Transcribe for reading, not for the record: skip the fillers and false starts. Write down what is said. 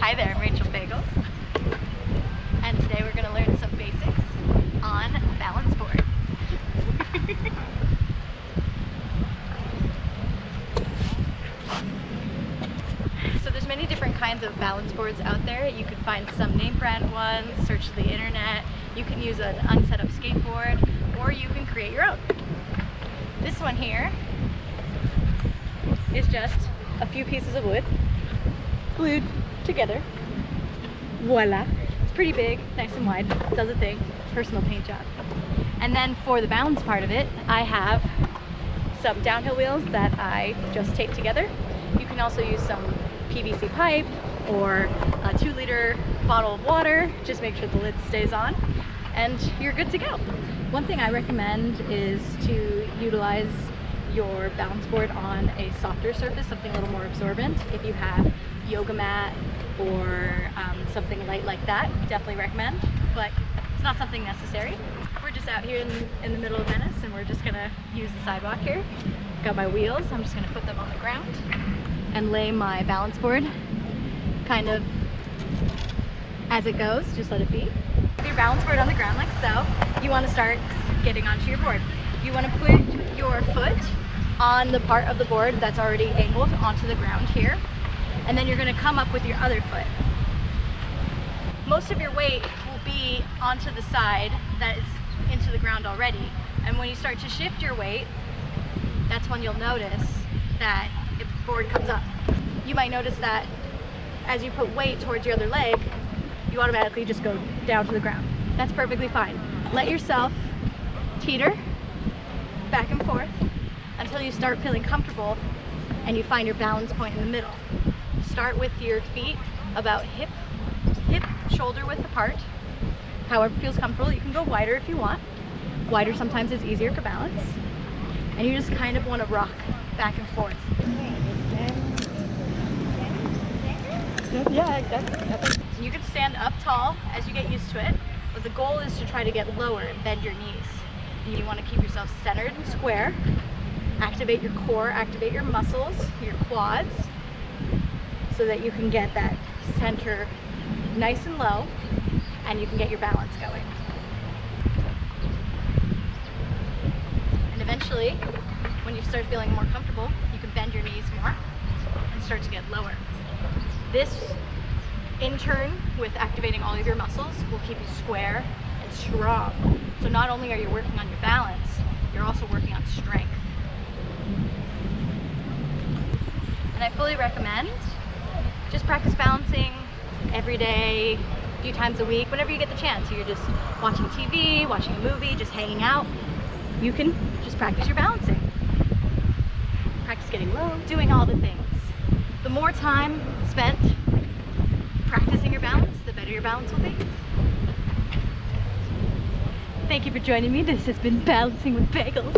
Hi there, I'm Rachel Bagels, and today we're going to learn some basics on balance board. So there's many different kinds of balance boards out there. You can find some name brand ones, search the internet, you can use an unset up skateboard, or you can create your own. This one here is just a few pieces of wood glued together. Voila! It's pretty big, nice and wide, does a thing, personal paint job. And then for the balance part of it, I have some downhill wheels that I just taped together. You can also use some PVC pipe or a 2-liter bottle of water. Just make sure the lid stays on and you're good to go. One thing I recommend is to utilize your balance board on a softer surface, something a little more absorbent. If you have yoga mat or something light like that, definitely recommend, but it's not something necessary. We're just out here in the middle of Venice and we're just gonna use the sidewalk here. Got my wheels, I'm just gonna put them on the ground and lay my balance board kind of as it goes, just let it be. With your balance board on the ground like so, you want to start getting onto your board. You want to put your foot on the part of the board that's already angled onto the ground here, and then you're going to come up with your other foot. Most of your weight will be onto the side that is into the ground already, and when you start to shift your weight, that's when you'll notice that the board comes up. You might notice that as you put weight towards your other leg, you automatically just go down to the ground. That's perfectly fine. Let yourself teeter back and forth until you start feeling comfortable and you find your balance point in the middle. Start with your feet about hip shoulder width apart, however feels comfortable. You can go wider if you want. Wider sometimes is easier for balance. And you just kind of want to rock back and forth. Yeah, exactly. You can stand up tall as you get used to it, but the goal is to try to get lower and bend your knees. You want to keep yourself centered and square. Activate your core, activate your muscles, your quads, so that you can get that center nice and low and you can get your balance going. And eventually, when you start feeling more comfortable, you can bend your knees more and start to get lower. This, in turn, with activating all of your muscles, will keep you square and strong. So not only are you working on your balance, you're also working on strength. And I fully recommend just practice balancing every day, a few times a week, whenever you get the chance. You're just watching TV, watching a movie, just hanging out. You can just practice your balancing. Practice getting low, doing all the things. The more time spent practicing your balance, the better your balance will be. Thank you for joining me. This has been Balancing with Bagels.